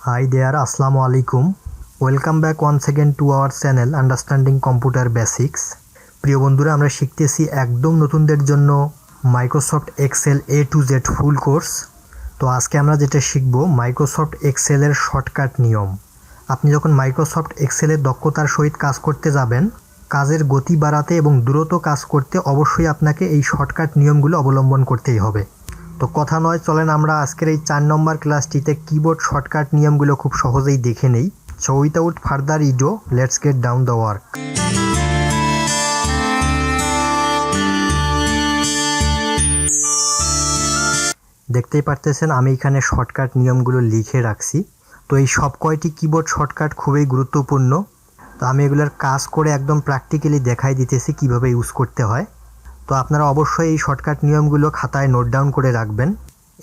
Hi there, Assalamu alaikum. Welcome back once again to our channel Understanding Computer Basics. প্রিয় বন্ধুরা, আমরা শিখতেছি একদম নতুনদের জন্য Microsoft Excel A to Z full course. তো আজকে আমরা যেটা শিখব মাইক্রোসফট এক্সেলের শর্টকাট নিয়ম। আপনি যখন মাইক্রোসফট এক্সেলের দক্ষতার সহিত কাজ করতে যাবেন, কাজের গতি বাড়াতে এবং দ্রুত কাজ করতে অবশ্যই আপনাকে এই শর্টকাট নিয়মগুলো অবলম্বন করতেই হবে। তো কথা নয়, চলেন আমরা আজকের এই 4 নম্বর ক্লাসটিতে কিবোর্ড শর্টকাট নিয়মগুলো খুব সহজেই দেখে নেই। So without further ado, let's get down the work. দেখতেই পারতেছেন আমি এখানে শর্টকাট নিয়মগুলো লিখে রাখছি। তো এই সব কয়টি কিবোর্ড শর্টকাট খুবই গুরুত্বপূর্ণ। তো আমি এগুলোর কাজ করে একদম প্র্যাকটিক্যালি দেখাই দিতেছি কিভাবে ইউজ করতে হয়। তো আপনারা অবশ্যই এই শর্টকাট নিয়মগুলো খাতায় নোট ডাউন করে রাখবেন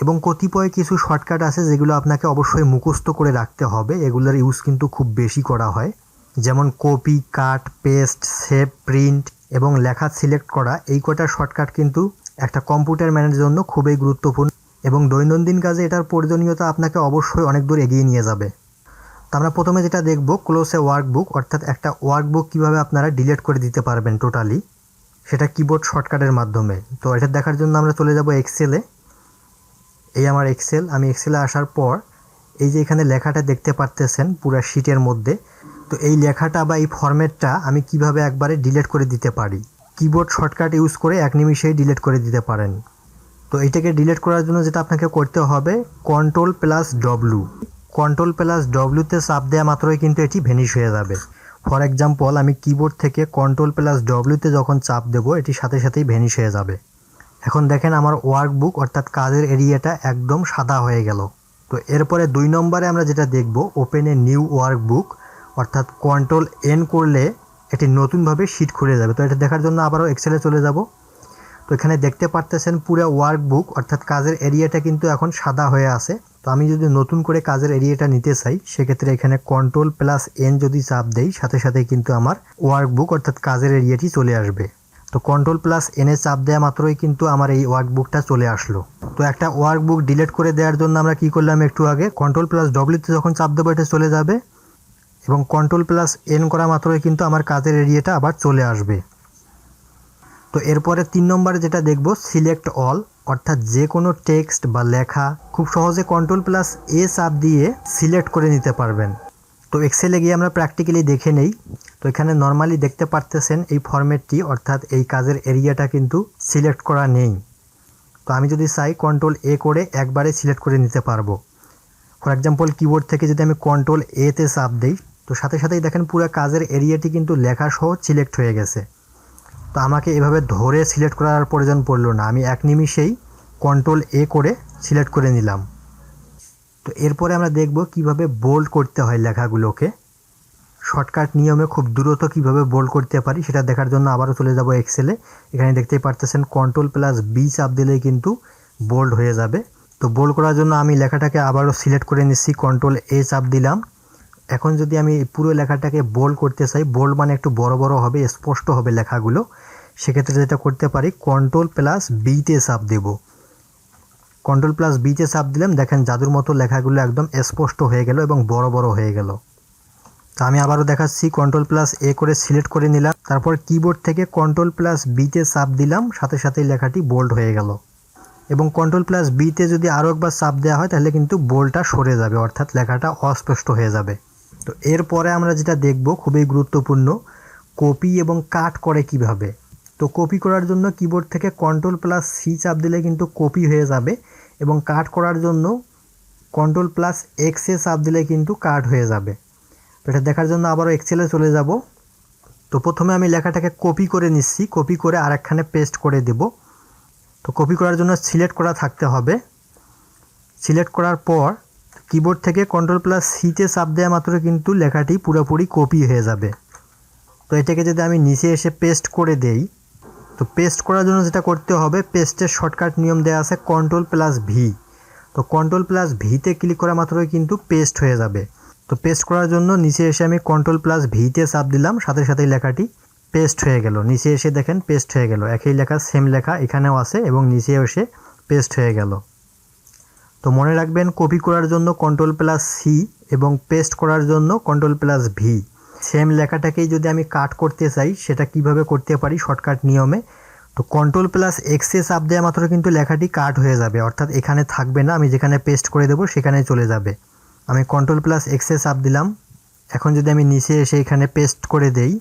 এবং কতিপয় কিছু শর্টকাট আছে যেগুলো আপনাকে অবশ্যই মুখস্থ করে রাখতে হবে। এগুলোর ইউজ কিন্তু খুব বেশি করা হয়, যেমন কপি, কাট, পেস্ট, সেভ, প্রিন্ট এবং লেখা সিলেক্ট করা। এই কয়টা শর্টকাট কিন্তু একটা কম্পিউটার ম্যানের জন্য খুবই গুরুত্বপূর্ণ এবং দৈনন্দিন কাজে এটার প্রয়োজনীয়তা আপনাকে অবশ্যই অনেক দূর এগিয়ে নিয়ে যাবে। তো আমরা প্রথমে যেটা দেখব, ক্লোজ এ ওয়ার্কবুক, অর্থাৎ একটা ওয়ার্কবুক কীভাবে আপনারা ডিলিট করে দিতে পারবেন টোটালি, সেটা কিবোর্ড শর্টকাটের মাধ্যমে। তো এটা দেখার জন্য আমরা চলে যাব এক্সেলে। এই আমার এক্সেল। আমি এক্সেলে আসার পর এই যে এখানে লেখাটা দেখতে পারতেছেন পুরো শিটের মধ্যে। তো এই লেখাটা বা এই ফরম্যাটটা আমি কিভাবে একবারে ডিলিট করে দিতে পারি, কিবোর্ড শর্টকাট ইউজ করে এক নিমিষেই ডিলিট করে দিতে পারেন। তো এইটাকে ডিলিট করার জন্য যেটা আপনাকে করতে হবে, Ctrl+W। Ctrl+W-তে চাপ দেওয়া মাত্রই কিন্তু এটি ভ্যানিশ হয়ে যাবে। ফর এক্সাম্পল, আমি কিবোর্ড থেকে Ctrl+W-তে যখন চাপ দেব, এটি সাথে সাথেই ভ্যানিশ হয়ে যাবে। এখন দেখেন আমার ওয়ার্কবুক অর্থাৎ কাজের এরিয়াটা একদম সাদা হয়ে গেল। তো এরপরে 2 নম্বরে আমরা যেটা দেখব, ওপেন এ নিউ ওয়ার্কবুক, অর্থাৎ Ctrl+N করলে এটি নতুনভাবে শিট খুলে যাবে। তো এটা দেখার জন্য আবারও এক্সেলে চলে যাব। তো এখানে দেখতে পারতেছেন পুরো ওয়ার্কবুক অর্থাৎ কাজের এরিয়াটা কিন্তু এখন সাদা হয়ে আছে। তো আমি যদি নতুন করে কাজের এরিয়াটা নিতে চাই, সেক্ষেত্রে এখানে Ctrl+N যদি চাপ দেই, সাথে সাথেই কিন্তু আমার ওয়ার্কবুক অর্থাৎ কাজের এরিয়াটি চলে আসবে। তো Ctrl+N এ চাপ দেওয়া মাত্রই কিন্তু আমার এই ওয়ার্কবুকটা চলে আসলো। তো একটা ওয়ার্কবুক ডিলিট করে দেওয়ার জন্য আমরা কি করলাম, একটু আগে Ctrl+W-তে যখন চাপ দেবো এটা চলে যাবে এবং Ctrl+N করা মাত্রই কিন্তু আমার কাজের এরিয়াটা আবার চলে আসবে। তো এরপরে 3 নম্বরে যেটা দেখব, সিলেক্ট অল, অর্থাৎ যে কোনো টেক্সট বা লেখা খুব সহজে Ctrl+A চাপ দিয়ে সিলেক্ট করে নিতে পারবেন। তো এক্সেলে গিয়ে আমরা প্র্যাকটিক্যালি দেখে নেই। তো এখানে নর্মালি দেখতে পারতেছেন এই ফরম্যাটটি অর্থাৎ এই কাজের এরিয়াটা কিন্তু সিলেক্ট করা নেই। তো আমি যদি চাই Ctrl+A করে একবারে সিলেক্ট করে নিতে পারবো। ফর এক্সাম্পল, কিবোর্ড থেকে যদি আমি Ctrl+A-তে চাপ দিই, তো সাথে সাথেই দেখেন পুরো কাজের এরিয়াটি কিন্তু লেখা সহ সিলেক্ট হয়ে গেছে। তো আমাকে এভাবে ধরে সিলেক্ট করার প্রয়োজন পড়লো না, আমি এক নিমিষেই Ctrl+A করে সিলেক্ট করে নিলাম। তো এরপরে আমরা দেখব কিভাবে বোল্ড করতে হয় লেখাগুলোকে। শর্টকাট নিয়মে খুব দ্রুত কিভাবে বোল্ড করতে পারি সেটা দেখার জন্য আবারও চলে যাব এক্সেলে। এখানে দেখতেই পারতেছেন Ctrl+B চাপ দিলেই কিন্তু বোল্ড হয়ে যাবে। তো বোল্ড করার জন্য আমি লেখাটাকে আবারও সিলেক্ট করে নিচ্ছি, Ctrl+A চাপ দিলাম। এখন যদি আমি পুরো লেখাটাকে বোল্ড করতে চাই, বোল্ড মানে একটু বড় বড় হবে, স্পষ্ট হবে লেখাগুলো, সেক্ষেত্রে যেটা করতে পারি, Ctrl+B-তে চাপ দেব। Ctrl+B-তে চাপ দিলাম, দেখেন জাদুর মতো লেখাগুলো একদম স্পষ্ট হয়ে গেল এবং বড় বড় হয়ে গেল। তো আমি আবারও দেখাচ্ছি, Ctrl+A করে সিলেক্ট করে নিলাম, তারপর কিবোর্ড থেকে Ctrl+B-তে চাপ দিলাম, সাথে সাথেই লেখাটি বোল্ড হয়ে গেল। এবং Ctrl+B-তে যদি আরও একবার চাপ দেওয়া হয় তাহলে কিন্তু বোল্ডটা সরে যাবে, অর্থাৎ লেখাটা অস্পষ্ট হয়ে যাবে। তো এরপরে আমরা যেটা দেখব খুবই গুরুত্বপূর্ণ, কপি এবং কাট করে কিভাবে। তো কপি করার জন্য কিবোর্ড থেকে Ctrl+C চাপ দিলে কিন্তু কপি হয়ে যাবে এবং কাট করার জন্য Ctrl+X-এ চাপ দিলে কিন্তু কাট হয়ে যাবে। তো এটা দেখার জন্য আবারও এক্সেলে চলে যাব। তো প্রথমে আমি লেখাটাকে কপি করে নিচ্ছি, কপি করে আরেকখানে পেস্ট করে দেব। তো কপি করার জন্য সিলেক্ট করা থাকতে হবে। সিলেক্ট করার পর কিবোর্ড থেকে Ctrl+C-তে চাপ দেওয়া মাত্র কিন্তু লেখাটি পুরোপুরি কপি হয়ে যাবে। তো এটাকে যদি আমি নিচে এসে পেস্ট করে দেই, তো পেস্ট করার জন্য যেটা করতে হবে, পেস্টের শর্টকাট নিয়ম দেওয়া আছে Ctrl+V। তো Ctrl+V-তে ক্লিক করা মাত্রই কিন্তু পেস্ট হয়ে যাবে। তো পেস্ট করার জন্য নিচে এসে আমি Ctrl+V-তে চাপ দিলাম, সাথে সাথেই লেখাটি পেস্ট হয়ে গেল। নিচে এসে দেখেন পেস্ট হয়ে গেল, একই লেখা সেম লেখা এখানেও আছে এবং নিচে এসে পেস্ট হয়ে গেল। তো মনে রাখবেন কপি করার জন্য Ctrl+C এবং পেস্ট করার জন্য Ctrl+V। সেম লেখাটাকেই যদি আমি কাট করতে চাই সেটা কিভাবে করতে পারি শর্টকাট নিয়মে, তো Ctrl+X এ চাপ দেওয়া মাত্র কিন্তু লেখাটি কাট হয়ে যাবে, অর্থাৎ এখানে থাকবে না, আমি যেখানে পেস্ট করে দেবো সেখানে চলে যাবে। আমি Ctrl+X এ চাপ দিলাম। এখন যদি আমি নিচে এসে এখানে পেস্ট করে দেই,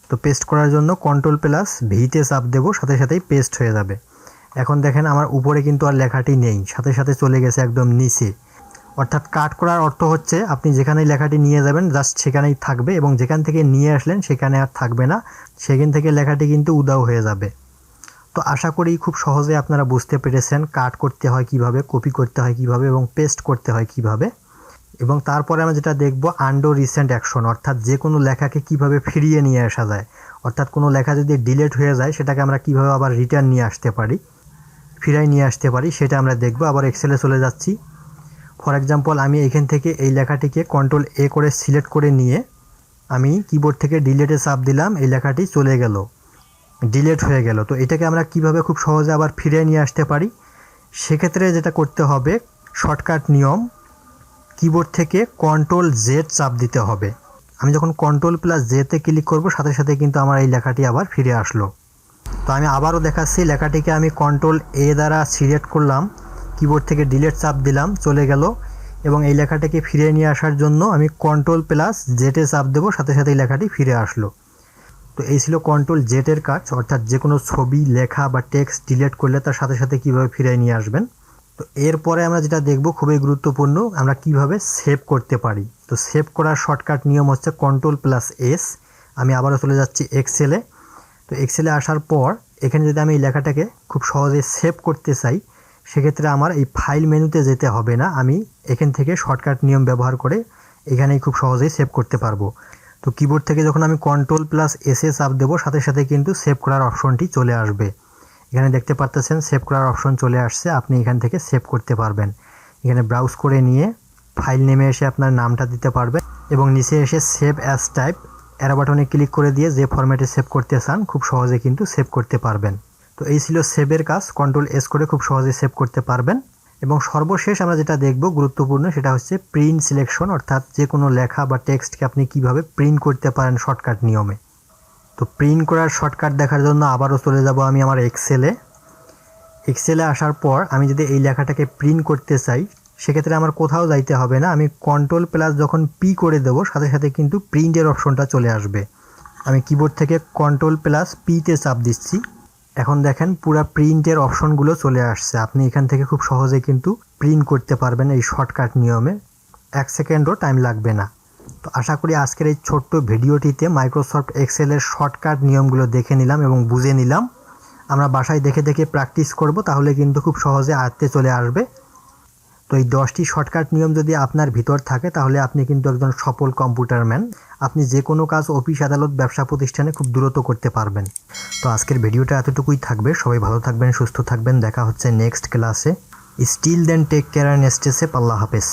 তো পেস্ট করার জন্য Ctrl+V তে চাপ দেবো, সাথে সাথেই পেস্ট হয়ে যাবে। এখন দেখেন আমার উপরে কিন্তু আর লেখাটি নেই, সাথে সাথে চলে গেছে একদম নিচে। অর্থাৎ কাট করার অর্থ হচ্ছে আপনি যেখানেই লেখাটি নিয়ে যাবেন জাস্ট সেখানেই থাকবে, এবং যেখান থেকে নিয়ে আসলেন সেখানে আর থাকবে না, সেখান থেকে লেখাটি কিন্তু উধাও হয়ে যাবে। তো আশা করি খুব সহজে আপনারা বুঝতে পেরেছেন কাট করতে হয় কিভাবে, কপি করতে হয় কিভাবে এবং পেস্ট করতে হয় কিভাবে। এবং তারপরে আমরা যেটা দেখব আনডু রিসেন্ট অ্যাকশন, অর্থাৎ যে কোনো লেখাকে কিভাবে ফিরিয়ে নিয়ে আসা যায়। অর্থাৎ কোনো লেখা যদি ডিলিট হয়ে যায় সেটাকে আমরা কিভাবে আবার রিটার্ন নিয়ে আসতে পারি, ফিরাই নিয়ে আসতে পারি, সেটা আমরা দেখব। আবার এক্সেলে চলে যাচ্ছি। ফর এক্সাম্পল আমি এখান থেকে এই লেখাটিকে Ctrl+A করে সিলেক্ট করে নিয়ে আমি কিবোর্ড থেকে ডিলিটে চাপ দিলাম, এই লেখাটি চলে গেল, ডিলিট হয়ে গেল। তো এটাকে আমরা কিভাবে খুব সহজে আবার ফিরে নিয়ে আসতে পারি, সেক্ষেত্রে যেটা করতে হবে শর্টকাট নিয়ম, কিবোর্ড থেকে Ctrl+Z চাপ দিতে হবে। আমি যখন Ctrl+Z তে ক্লিক করব সাথে সাথে কিন্তু আমার এই লেখাটি আবার ফিরে আসলো। তো আমি আবারও দেখাচ্ছি, লেখাটিকে আমি Ctrl+A দ্বারা সিলেক্ট করলাম, কিবোর্ড থেকে ডিলিট চাপ দিলাম, চলে গেল। এবং এই লেখাটাকে ফিরে নিয়ে আসার জন্য আমি Ctrl+Z এ চাপ দেবো, সাথে সাথে এই লেখাটি ফিরে আসলো। তো এই ছিল Ctrl+Z এর কাজ, অর্থাৎ যে কোনো ছবি, লেখা বা টেক্সট ডিলিট করলে তার সাথে সাথে কীভাবে ফিরে নিয়ে আসবেন। তো এরপরে আমরা যেটা দেখব খুবই গুরুত্বপূর্ণ, আমরা কিভাবে সেভ করতে পারি। তো সেভ করার শর্টকাট নিয়ম হচ্ছে Ctrl+S। আমি আবারও চলে যাচ্ছি এক্সেলে। তো এক্সেলে আসার পর এখানে যদি আমি এই লেখাটাকে খুব সহজে সেভ করতে চাই, সেক্ষেত্রে আমার এই ফাইল মেনুতে যেতে হবে না, আমি এখান থেকে শর্টকাট নিয়ম ব্যবহার করে এখানেই খুব সহজেই সেভ করতে পারবো। তো কিবোর্ড থেকে যখন আমি Ctrl+S এ চাপ দেবো সাথে সাথে কিন্তু সেভ করার অপশনটি চলে আসবে। এখানে দেখতে পাচ্ছেন সেভ করার অপশন চলে আসছে, আপনি এখান থেকে সেভ করতে পারবেন। এখানে ব্রাউজ করে নিয়ে ফাইল নেমে এসে আপনার নামটা দিতে পারবেন এবং নিচে এসে সেভ অ্যাজ টাইপ অ্যারো বাটনে ক্লিক করে দিয়ে যে ফরম্যাটে সেভ করতে চান খুব সহজে কিন্তু সেভ করতে পারবেন। তো এই ছিল সেভের কাজ, Ctrl+S করে খুব সহজে সেভ করতে পারবেন। এবং সর্বশেষ আমরা যেটা দেখব গুরুত্বপূর্ণ, সেটা হচ্ছে প্রিন্ট সিলেকশন, অর্থাৎ যে কোনো লেখা বা টেক্সটকে আপনি কিভাবে প্রিন্ট করতে পারেন শর্টকাট নিয়মে। তো প্রিন্ট করার শর্টকাট দেখার জন্য আবারও চলে যাব আমি আমার এক্সেলে আসার পর আমি যদি এই লেখাটাকে প্রিন্ট করতে চাই সেক্ষেত্রে আমার কোথাও যাইতে হবে না, আমি Ctrl+ যখন P করে দেবো সাথে সাথে কিন্তু প্রিন্টের অপশনটা চলে আসবে। আমি কিবোর্ড থেকে Ctrl+P তে চাপ দিচ্ছি। এখন দেখেন পুরো প্রিন্টের অপশনগুলো চলে আসছে, আপনি এখান থেকে খুব সহজে কিন্তু প্রিন্ট করতে পারবেন এই শর্টকাট নিয়মে, 1 সেকেন্ডও টাইম লাগবে না। তো আশা করি আজকের এই ছোট্ট ভিডিওটিতে মাইক্রোসফট এক্সেলের শর্টকাট নিয়মগুলো দেখে নিলাম এবং বুঝে নিলাম। আমরা বাসায় দেখে দেখে প্র্যাকটিস করব, তাহলে কিন্তু খুব সহজে আয়ত্তে চলে আসবে। তো এই 10টি শর্টকাট নিয়ম যদি আপনার ভিতর থাকে তাহলে আপনি কিন্তু একজন সফল কম্পিউটার ম্যান। আপনি যে কোনো কাজ অফিস, আদালত, ব্যবসা প্রতিষ্ঠানে খুব দ্রুত করতে পারবেন। তো আজকের ভিডিওটা এতটুকুই থাকবে। সবাই ভালো থাকবেন, সুস্থ থাকবেন। দেখা হচ্ছে নেক্সট ক্লাসে। Still then take care and stay safe. Allah হাফেজ।